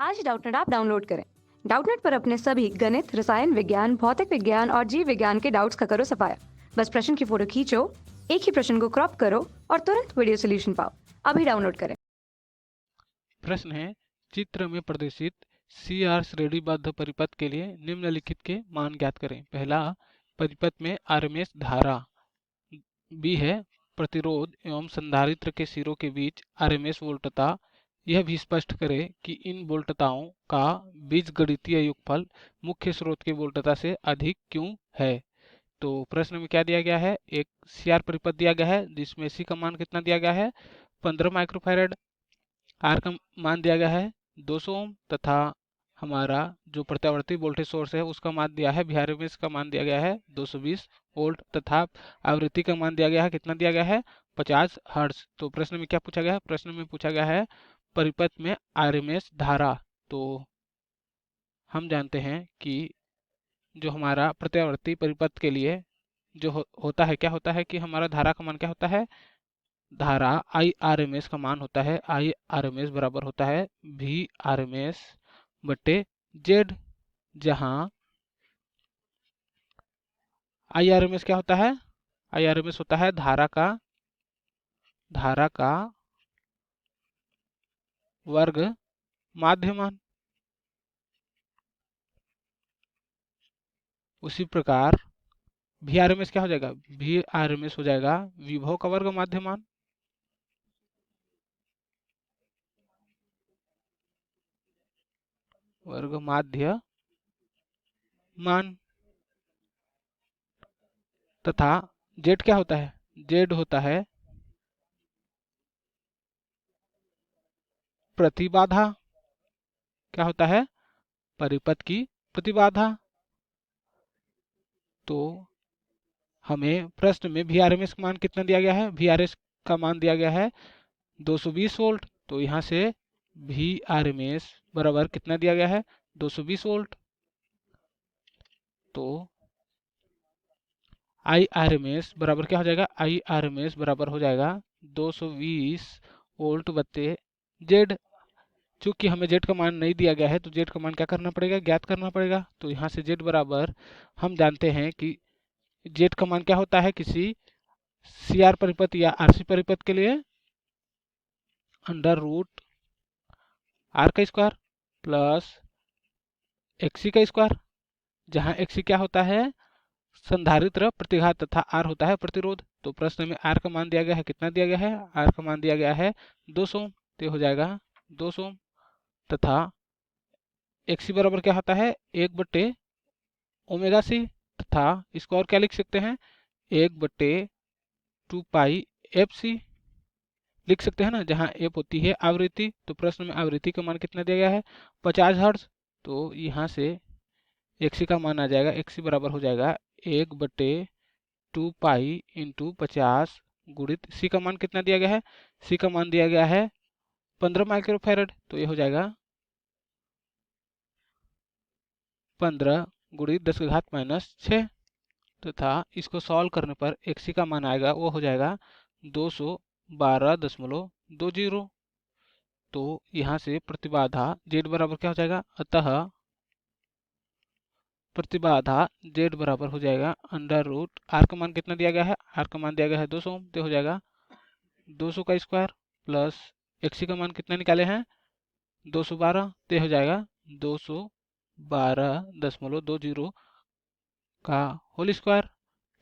आज Doubtnut app download करें। Doubtnut पर अपने सभी गणित, रसायन विज्ञान, भौतिक विज्ञान और जीव विज्ञान के डाउट्स का करो सफाया। बस प्रश्न की फोटो खींचो, एक ही प्रश्न को क्रॉप करो और तुरंत वीडियो सोल्यूशन पाओ। अभी डाउनलोड करें। प्रश्न है, चित्र में प्रदर्शित सी आर श्रेणीबद्ध परिपथ के लिए निम्नलिखित के मान ज्ञात करें। पहला, परिपथ में आरएमएस धारा। बी है, प्रतिरोध एवं संधारित्र के सिरों के बीच आरएमएस वोल्टता। यह भी स्पष्ट करें कि इन वोल्टताओं का बीजगणितीय योगफल मुख्य स्रोत के वोल्टता से अधिक क्यों है। तो प्रश्न में क्या दिया गया है, एक सीआर परिपथ दिया गया है जिसमें सी का मान कितना दिया गया है, 15 माइक्रोफैरड। आर का मान दिया गया है 200 ओम तथा हमारा जो प्रत्यावर्ती वोल्टेज सोर्स है उसका मान दिया है VRMS का मान दिया गया है 220 वोल्ट तथा आवृत्ति का मान दिया गया है कितना दिया गया है 50 हर्ट्ज। तो प्रश्न में क्या पूछा गया है, प्रश्न में पूछा गया है परिपथ में आरएमएस धारा। तो हम जानते हैं कि जो हमारा प्रत्यावर्ती परिपथ के लिए जो होता है, क्या होता है कि हमारा धारा का मान क्या होता है, धारा आई आर एम एस का मान होता है आई आर एम एस बराबर होता है वी आर एम एस बटे जेड, जहां आई आर एम एस क्या होता है, आई आर एम एस होता है धारा का वर्ग माध्यमान। उसी प्रकार वी आर एम एस क्या हो जाएगा, वी आर एम एस हो जाएगा विभव का वर्ग माध्यमान। वर्ग माध्य मान तथा जेड क्या होता है, जेड होता है प्रतिबाधा। क्या होता है, परिपथ की प्रतिबाधा। तो हमें प्रश्न में VRMS का मान कितना दिया गया है, VRS का मान दिया गया है 220 वोल्ट। तो यहाँ से VRMS बराबर कितना दिया गया है 220 वोल्ट। तो IRMS बराबर क्या हो जाएगा, IRMS बराबर हो जाएगा 220 वोल्ट बत्ते जेड। चूंकि हमें जेड का मान नहीं दिया गया है तो जेड का मान क्या करना पड़ेगा, ज्ञात करना पड़ेगा। तो यहाँ से जेड बराबर हम जानते हैं कि जेड का मान क्या होता है किसी सीआर परिपथ या आरसी परिपथ के लिए, अंडर रूट आर का स्क्वायर प्लस एक्सी का स्क्वायर, जहां एक्सी क्या होता है संधारित्र प्रतिघात तथा आर होता है प्रतिरोध। तो प्रश्न में आर का मान दिया गया है कितना दिया गया है, आर का मान दिया गया है 200। तो हो जाएगा 200 तथा एक्सी बराबर क्या होता है 1/ओमेगा सी तथा इसको और क्या लिख सकते हैं 1/2 पाई एफ सी लिख सकते हैं ना, जहां एफ होती है आवृत्ति। तो प्रश्न में आवृत्ति का मान कितना दिया गया है 50 हर्ट्ज। तो यहाँ से एक्सी का मान आ जाएगा, एक्सी बराबर हो जाएगा 1/2 पाई इंटू 50 गुणित सी का मान कितना दिया गया है, सी का मान दिया गया है 15 माइक्रोफैरड। तो ये हो जाएगा 15 गुणित 10⁻⁻⁶ तथा इसको सॉल्व करने पर एक्सी का मान आएगा वो हो जाएगा 212.20। तो यहाँ से प्रतिबाधा जेड बराबर क्या हो जाएगा, अतः प्रतिबाधा जेड बराबर हो जाएगा अंडर रूट आर का मान कितना दिया गया है, आर का मान दिया गया है 200। तो हो जाएगा 200 का स्क्वायर प्लस एक्सी का मान कितना निकाले हैं 212। तो हो जाएगा 212.20 का होल स्क्वायर।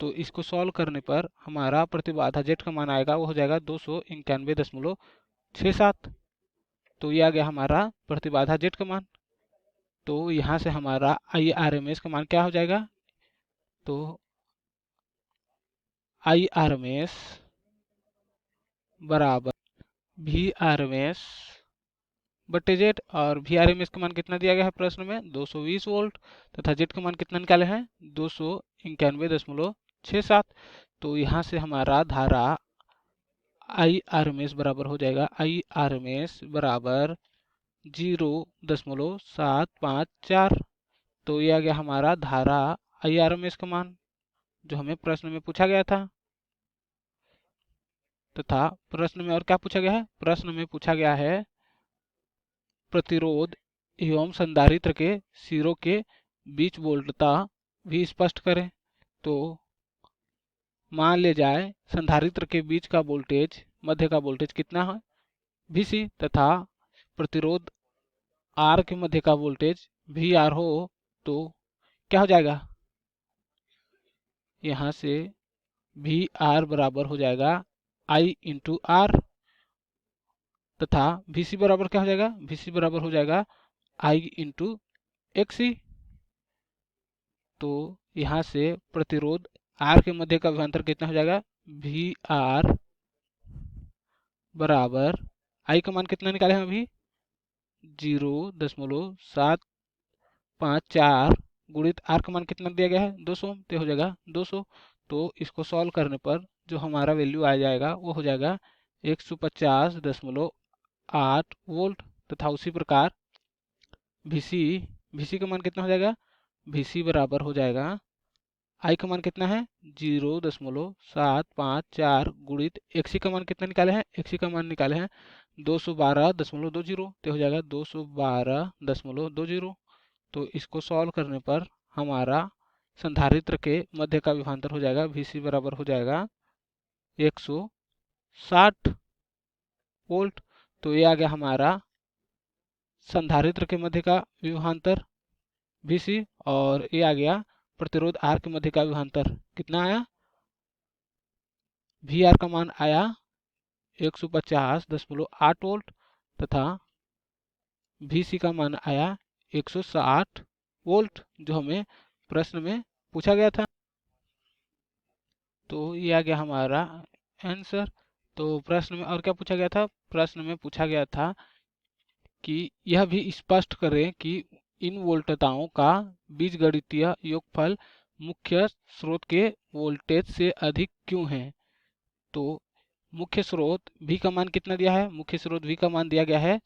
तो इसको सॉल्व करने पर हमारा प्रतिबाधा जेड का मान आएगा वो हो जाएगा 291.67। तो ये आ गया हमारा प्रतिबाधा जेड का मान। तो यहाँ से हमारा आई आर एम एस का मान क्या हो जाएगा, तो आई आर एम एस बराबर वी आर एम एस बटे जेड, और वी आर एम एस का मान कितना दिया गया है प्रश्न में 220 वोल्ट तथा जेड का मान कितना निकाले हैं 291.67। तो यहाँ से हमारा धारा आई आर एम एस बराबर हो जाएगा आई आर एम एस बराबर 0.754। तो ये आ गया हमारा धारा आई आर एम एस का मान जो हमें प्रश्न में पूछा गया था। तथा प्रश्न में और क्या पूछा गया है, प्रश्न में पूछा गया है प्रतिरोध एवं संधारित्र के सिरों के बीच वोल्टता भी स्पष्ट करें। तो मान ले जाए संधारित्र के बीच का वोल्टेज, मध्य का वोल्टेज कितना है, Vc, तथा प्रतिरोध R के मध्य का वोल्टेज VR हो, तो क्या हो जाएगा, यहाँ से VR बराबर हो जाएगा I इंटू R, तथा Vc बराबर क्या हो जाएगा, Vc बराबर हो जाएगा I इंटू Xc। तो यहाँ से प्रतिरोध R के मध्य का विभवांतर कितना हो जाएगा, VR बराबर I का मान कितना निकाले हैं अभी, 0.754 गुणित R का मान कितना दिया गया है, 200, तो हो जाएगा 200। तो इसको सॉल्व करने पर जो हमारा वैल्यू आ जाएगा वो हो जाएगा 150.8 वोल्ट। तथा उसी प्रकार Vc का मान कितना हो जाएगा, Vc बराबर हो जाएगा I का मान कितना है, 0.754 गुणित Xc का मान कितना निकाले हैं, Xc का मान निकाले हैं 212.20, तो हो जाएगा 212.20। तो इसको सॉल्व करने पर हमारा संधारित्र के मध्य का विभवांतर हो जाएगा Vc बराबर हो जाएगा 160 वोल्ट। तो ये आ गया हमारा संधारित्र के मध्य का विभवांतर Vc, और ये आ गया प्रतिरोध R के मध्य का विभवांतर कितना आया, VR का मान आया 150.8 वोल्ट, तथा Vc का मान आया 160 वोल्ट, जो हमें प्रश्न में पूछा गया था। तो ये आ गया हमारा आंसर। तो प्रश्न में और क्या पूछा गया था, प्रश्न में पूछा गया था कि यह भी स्पष्ट करें कि इन वोल्टताओं का बीजगणितीय योगफल मुख्य स्रोत के वोल्टेज से अधिक क्यों है। तो मुख्य स्रोत V का मान कितना दिया है, मुख्य स्रोत V का मान दिया गया है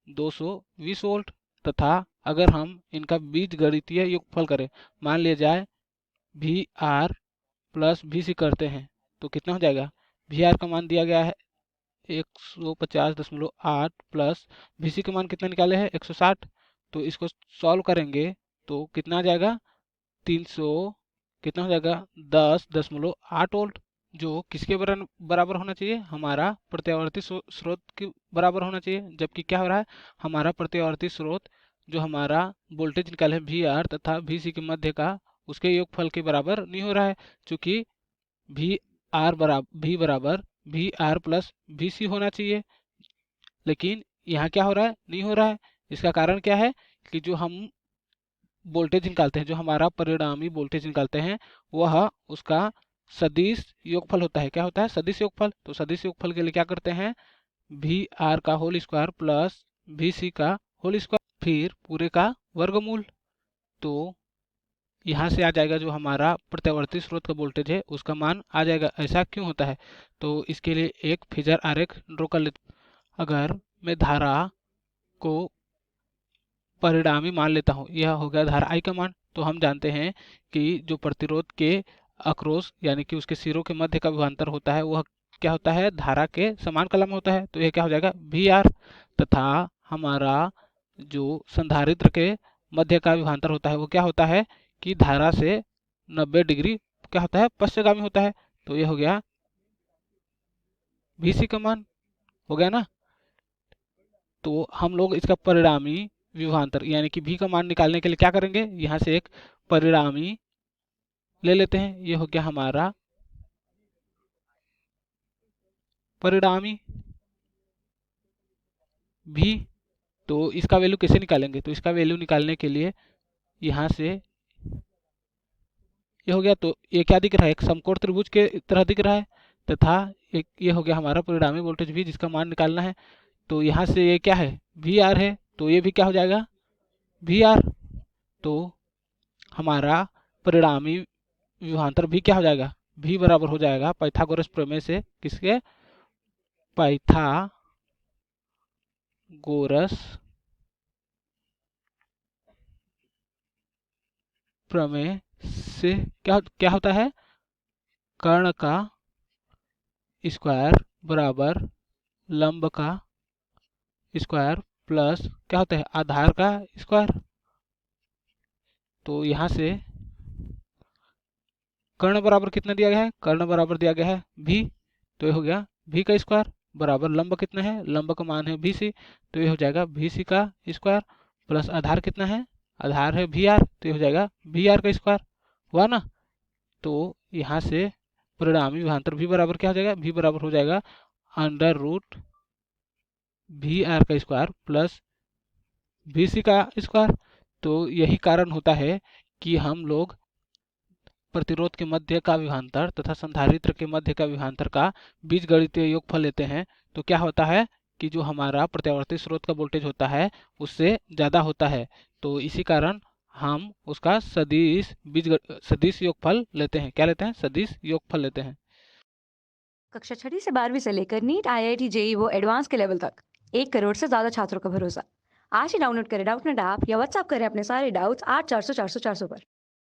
220 वोल्ट, तथा अगर हम इनका बीजगणितीय योगफल करें, मान लिया जाए VR प्लस Vc करते हैं, तो कितना हो जाएगा, VR का मान दिया गया है 150.8 प्लस Vc का मान कितना निकाले हैं 160। तो इसको सॉल्व करेंगे तो कितना आ जाएगा, 300 कितना हो जाएगा 10.8 वोल्ट, जो किसके बराबर होना चाहिए, हमारा प्रत्यावर्ती स्रोत के बराबर होना चाहिए। जबकि क्या हो रहा है, हमारा प्रत्यावर्ती स्रोत जो हमारा वोल्टेज निकाले है VR तथा Vc के मध्य का, उसके योगफल के बराबर नहीं हो रहा है, क्योंकि V बराबर VR प्लस Vc होना चाहिए, लेकिन यहाँ क्या हो रहा है, नहीं हो रहा है। इसका कारण क्या है कि जो हम वोल्टेज निकालते हैं, जो हमारा परिणामी वोल्टेज निकालते हैं, वह उसका सदिश योगफल होता है। क्या होता है, सदिश योगफल। तो सदिश योगफल के लिए क्या करते हैं, VR का होल स्क्वायर प्लस Vc का होल स्क्वायर, फिर पूरे का वर्गमूल। तो यहाँ से आ जाएगा जो हमारा प्रत्यावर्ती स्रोत का वोल्टेज है उसका मान आ जाएगा। ऐसा क्यों होता है, तो इसके लिए एक फेजर आरेख ड्रॉ कर लेते। अगर मैं धारा को परिणामी मान लेता हूँ, यह हो गया धारा I का मान, तो हम जानते हैं कि जो प्रतिरोध के अक्रॉस यानी कि उसके सिरों के मध्य का विभवांतर होता है वह क्या होता है, धारा के समान कलम होता है। तो यह क्या हो जाएगा VR, तथा हमारा जो संधारित्र के मध्य का विभवांतर होता है वो क्या होता है कि धारा से 90 डिग्री क्या होता है, पश्चगामी होता है। तो ये हो गया Vc का मान, हो गया ना। तो हम लोग इसका परिणामी विभवांतर यानी कि V का मान निकालने के लिए क्या करेंगे, यहाँ से एक परिणामी ले लेते हैं। ये हो गया हमारा परिणामी V। तो इसका वैल्यू कैसे निकालेंगे, तो इसका वैल्यू निकालने के लिए यहाँ से ये हो गया, तो ये क्या दिख रहा है, एक समकोण त्रिभुज के तरह दिख रहा है, तथा एक ये हो गया हमारा परिणामी वोल्टेज V जिसका मान निकालना है। तो यहाँ से ये क्या है, VR है, तो ये भी क्या हो जाएगा VR। तो हमारा परिणामी विभवांतर भी क्या हो जाएगा, V बराबर हो जाएगा पाइथागोरस प्रमेय से, किसके, पाइथागोरस प्रमेय से। क्या क्या होता है, कर्ण का स्क्वायर बराबर लंब का स्क्वायर प्लस क्या होता है आधार का स्क्वायर। तो यहाँ से कर्ण बराबर कितना दिया गया है, कर्ण बराबर दिया गया है भी, तो ये हो गया भी का स्क्वायर बराबर लंब कितना है, लंब का मान है भी सी, तो ये हो जाएगा भी सी का स्क्वायर प्लस आधार कितना है, आधार है भी आर, तो ये हो जाएगा भी आर का स्क्वायर। हुआ ना। तो यहाँ से परिणामी विभवांतर भी बराबर क्या हो जाएगा, भी बराबर हो जाएगा अंडर रूट भी आर का स्क्वायर प्लस भी सी का स्क्वायर। तो यही कारण होता है कि हम लोग प्रतिरोध के मध्य का विभवांतर तथा संधारित्र के मध्य का विभवांतर का बीजगणितीय योगफल लेते हैं, तो क्या होता है कि जो हमारा प्रत्यावर्ती स्रोत का वोल्टेज होता है उससे ज़्यादा होता है। तो इसी कारण हम उसका सदिश योगफल लेते हैं। क्या लेते हैं, सदिश योगफल लेते हैं। कक्षा 6वीं से 12वीं से लेकर नीट, IIT, जेई वो एडवांस के लेवल तक 1 करोड़ से ज़्यादा छात्रों का भरोसा। आज ही डाउनलोड करें डाउटनेट ऐप या व्हाट्सएप करें अपने सारे डाउट्स 8400 400 400 पर।